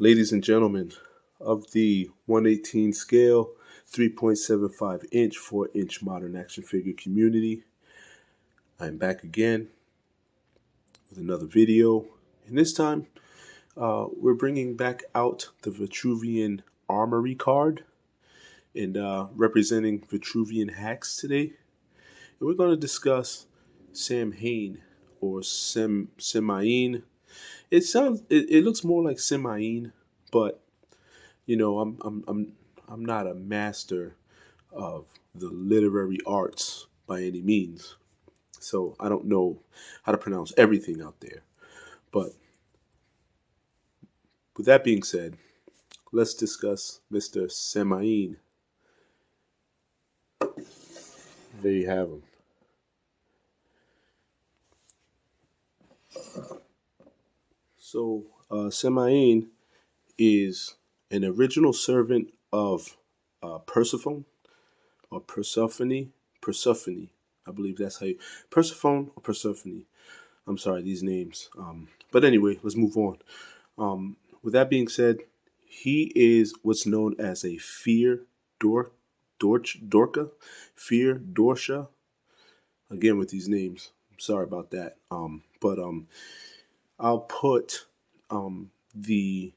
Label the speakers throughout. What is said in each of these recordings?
Speaker 1: ladies and gentlemen of the 118 scale, 3.75 inch, 4-inch modern action figure community. I'm back again with another video, and this time we're bringing back out the Vitruvian Armory card and representing Vitruvian H.A.C.K.S today. And we're going to discuss Samhain or Samhain. It looks more like Samhain, but you know, I'm not a master of the literary arts by any means. So I don't know how to pronounce everything out there. But with that being said, let's discuss Mr. Samhain. There you have him. So Samhain is an original servant of Persephone or Persephone. I believe that's how you Persephone or Persephone. I'm sorry, these names. But anyway, let's move on. With that being said, he is what's known as a Dorcha, Dorcha. Again, with these names, I'm sorry about that. But I'll put the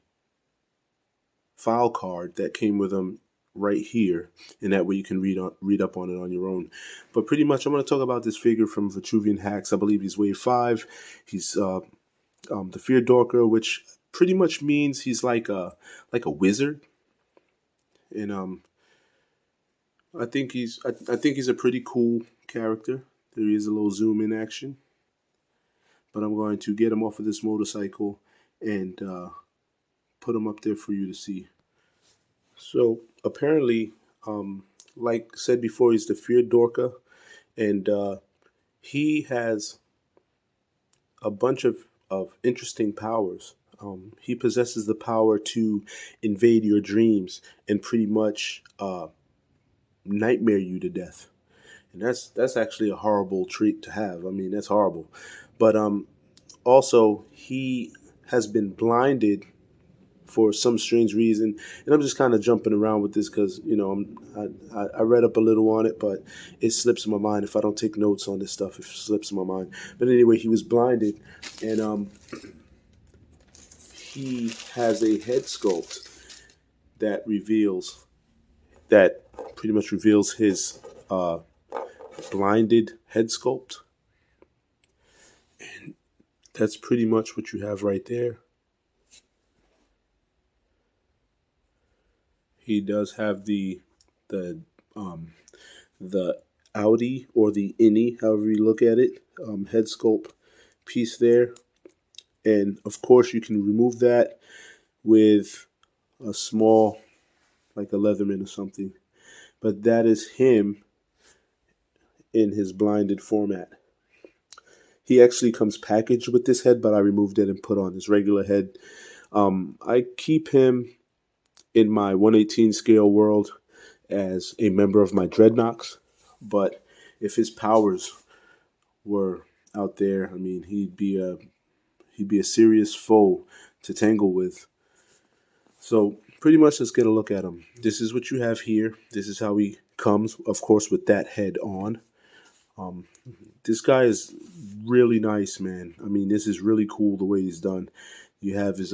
Speaker 1: file card that came with them right here, and that way you can read up on it on your own. But pretty much, I'm going to talk about this figure from Vitruvian H.A.C.K.S. I believe he's wave 5. He's the Fear Dorcha, which pretty much means he's like a wizard, and I think he's a pretty cool character. There is a little zoom in action, but I'm going to get him off of this motorcycle and put him up there for you to see. So apparently, like said before, he's the Fear Dorcha, and he has a bunch of interesting powers. He possesses the power to invade your dreams and pretty much nightmare you to death. And that's actually a horrible trait to have. I mean, that's horrible. But also, he has been blinded for some strange reason, and I'm just kind of jumping around with this because I read up a little on it, but it slips my mind. If I don't take notes on this stuff, it slips my mind. But anyway, he was blinded, and he has a head sculpt that pretty much reveals his blinded head sculpt, and that's pretty much what you have right there. He does have the outie or the innie, however you look at it, head sculpt piece there, and of course you can remove that with a small, like a Leatherman or something. But that is him in his blinded format. He actually comes packaged with this head, but I removed it and put on his regular head. I keep him in my 118 scale world as a member of my Dreadnoks, but if his powers were out there, I mean, he'd be a serious foe to tangle with. So pretty much, let's get a look at him. This is what you have here. This is how he comes, of course, with that head on. This guy is really nice, man. I mean, this is really cool the way he's done. You have his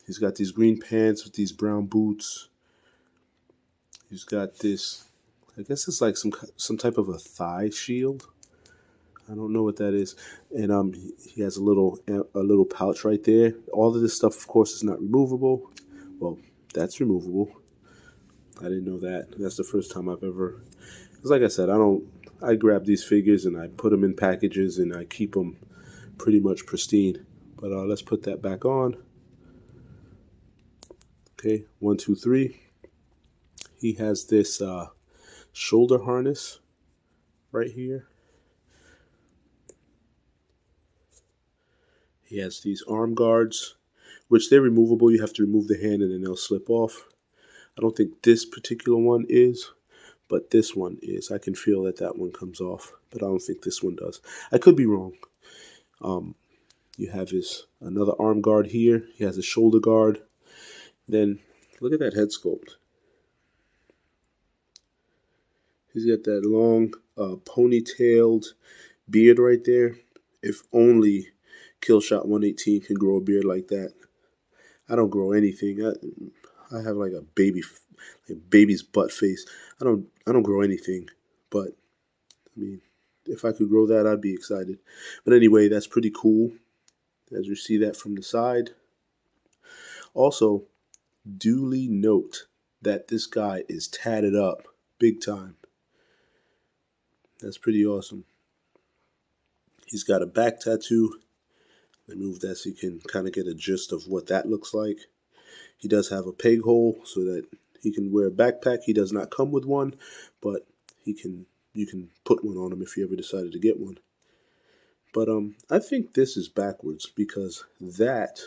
Speaker 1: he's got these green pants with these brown boots. He's got this, I guess it's like some type of a thigh shield. I don't know what that is. And he has a little pouch right there. All of this stuff, of course, is not removable. Well, that's removable. I didn't know that. That's the first time I've ever. Because like I said, I grab these figures and I put them in packages and I keep them pretty much pristine. But let's put that back on. Okay, 1, 2, 3. He has this shoulder harness right here. He has these arm guards, which they're removable. You have to remove the hand and then they'll slip off. I don't think this particular one is, but this one is. I can feel that one comes off, but I don't think this one does. I could be wrong. You have another arm guard here. He has a shoulder guard. Then look at that head sculpt. He's got that long ponytailed beard right there. If only Killshot 118 can grow a beard like that. I don't grow anything. I have like a baby's butt face. I don't grow anything. But I mean, if I could grow that, I'd be excited. But anyway, that's pretty cool. As you see that from the side. Also, duly note that this guy is tatted up big time. That's pretty awesome. He's got a back tattoo. Let me move that so you can kind of get a gist of what that looks like. He does have a peg hole so that he can wear a backpack. He does not come with one, but you can put one on him if you ever decided to get one. But I think this is backwards because that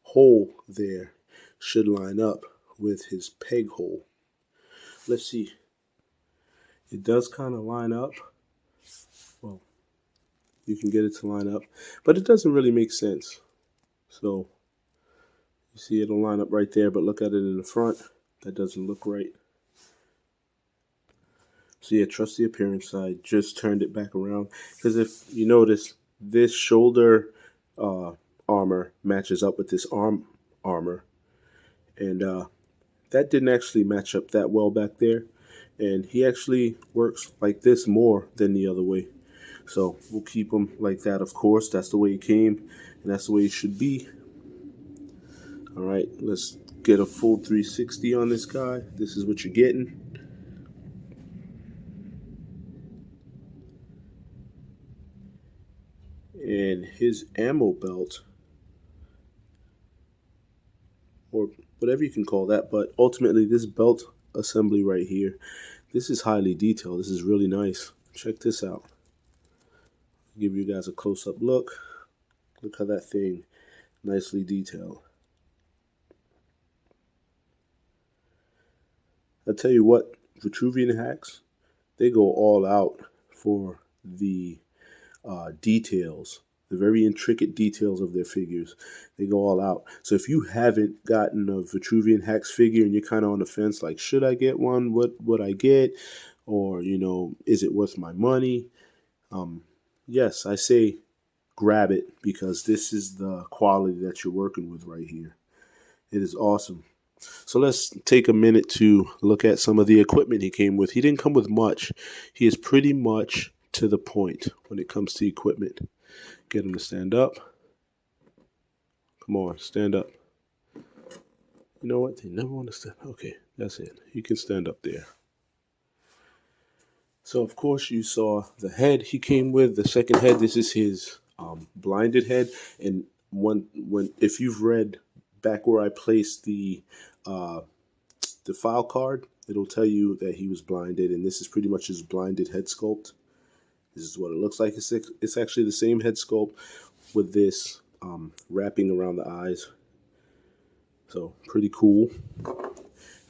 Speaker 1: hole there should line up with his peg hole. Let's see. It does kind of line up. Well, you can get it to line up, but it doesn't really make sense. So you see it'll line up right there, but look at it in the front. That doesn't look right. So yeah, trust the appearance. I just turned it back around because if you notice, this shoulder armor matches up with this arm armor, and that didn't actually match up that well back there. And he actually works like this more than the other way. So we'll keep him like that, of course. That's the way he came, and that's the way he should be. All right, let's get a full 360 on this guy. This is what you're getting. And his ammo belt, or whatever you can call that, but ultimately this belt assembly right here, this is highly detailed. This is really nice. Check this out. I'll give you guys a close-up look. Look how that thing nicely detailed. I'll tell you what, Vitruvian hacks, they go all out for the details, the very intricate details of their figures. They go all out. So if you haven't gotten a Vitruvian H.A.C.K.S figure and you're kind of on the fence, like, should I get one? What would I get? Or, is it worth my money? Yes, I say grab it because this is the quality that you're working with right here. It is awesome. So let's take a minute to look at some of the equipment he came with. He didn't come with much. He is pretty much to the point when it comes to equipment. Get him to stand up. Come on, stand up. You know what? They never want to stand. Okay, that's it. You can stand up there. So, of course, you saw the head he came with. The second head, this is his blinded head. And if you've read back where I placed the file card, it'll tell you that he was blinded. And this is pretty much his blinded head sculpt. This is what it looks like. It's actually the same head sculpt with this wrapping around the eyes. So pretty cool.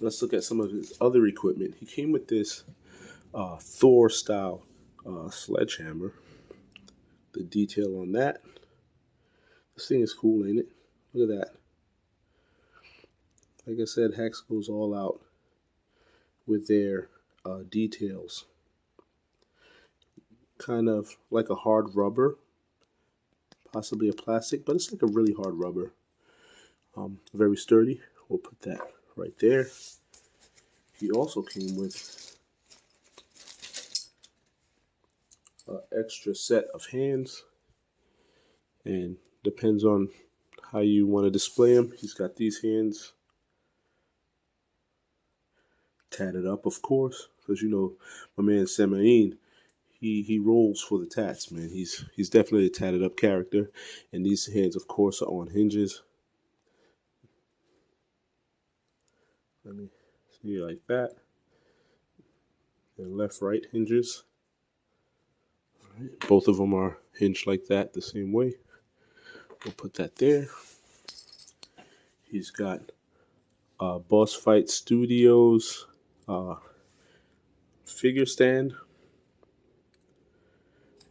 Speaker 1: Let's look at some of his other equipment. He came with this Thor style sledgehammer. The detail on that. This thing is cool, ain't it? Look at that. Like I said, H.A.C.K.S goes all out with their details. Kind of like a hard rubber, possibly a plastic, but it's like a really hard rubber. Very sturdy. We'll put that right there. He also came with an extra set of hands, and depends on how you want to display him. He's got these hands tatted up, of course, because my man Samhain, he rolls for the tats, man. He's definitely a tatted up character, and these hands, of course, are on hinges. Let me see like that. And left-right hinges. All right. Both of them are hinged like that, the same way. We'll put that there. He's got Boss Fight Studios figure stand,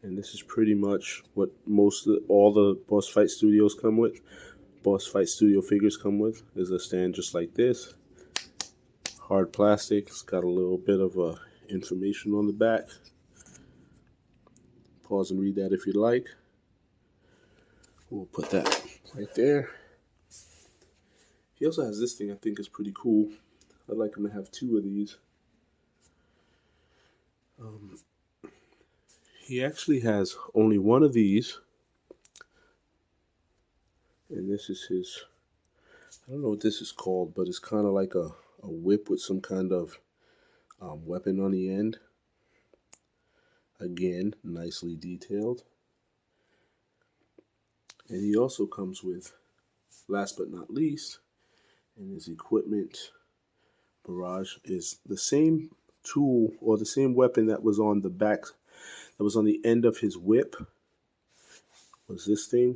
Speaker 1: and this is pretty much what all the Boss Fight Studios come with. Boss Fight Studio figures come with is a stand just like this. Hard plastic. It's got a little bit of information on the back. Pause and read that if you'd like. We'll put that right there. He also has this thing I think is pretty cool. I'd like him to have 2 of these. He actually has only 1 of these. And this is his, I don't know what this is called, but it's kind of like a whip with some kind of weapon on the end. Again, nicely detailed. And he also comes with, last but not least, and his equipment barrage is the same tool or the same weapon that was on the back, that was on the end of his whip, was this thing.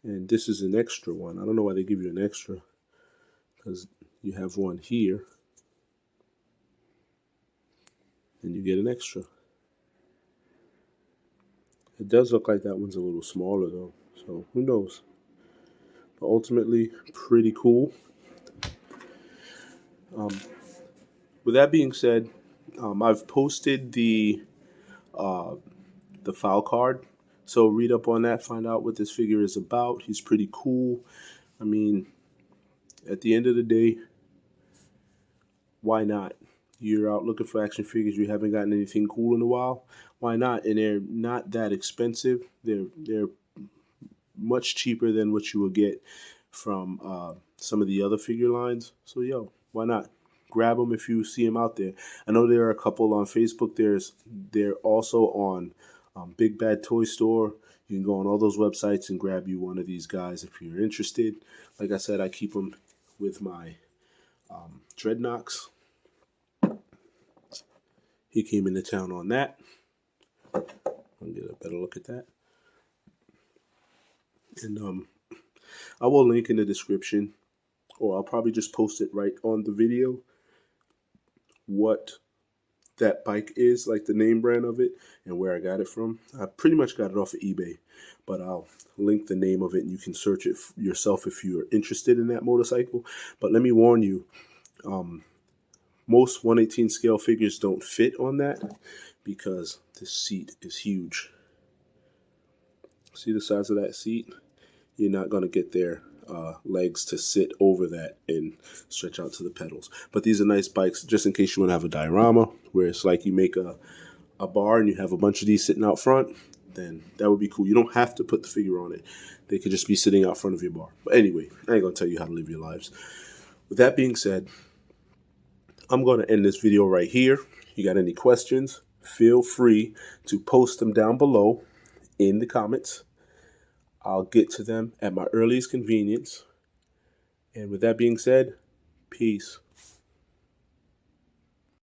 Speaker 1: And this is an extra one. I don't know why they give you an extra, because you have one here and you get an extra. It does look like that one's a little smaller though, so who knows. But ultimately, pretty cool. With that being said, I've posted the file card, so read up on that, find out what this figure is about. He's pretty cool. I mean, at the end of the day, why not? You're out looking for action figures, you haven't gotten anything cool in a while. Why not? And they're not that expensive. They're much cheaper than what you will get from some of the other figure lines. So yo, why not? Grab them if you see them out there. I know there are a couple on Facebook. They're also on Big Bad Toy Store. You can go on all those websites and grab you one of these guys if you're interested. Like I said, I keep them with my Dreadnoks. He came into town on that. I'll get a better look at that. And I will link in the description, or I'll probably just post it right on the video, what that bike is, like the name brand of it and where I got it from. I pretty much got it off of eBay, but I'll link the name of it and you can search it yourself if you're interested in that motorcycle. But let me warn you, most 1/18 scale figures don't fit on that because the seat is huge. See the size of that seat? You're not going to get their legs to sit over that and stretch out to the pedals. But these are nice bikes, just in case you want to have a diorama where it's like you make a bar and you have a bunch of these sitting out front. Then that would be cool. You don't have to put the figure on it. They could just be sitting out front of your bar. But anyway, I ain't going to tell you how to live your lives. With that being said, I'm going to end this video right here. You got any questions? Feel free to post them down below in the comments. I'll get to them at my earliest convenience. And with that being said, peace.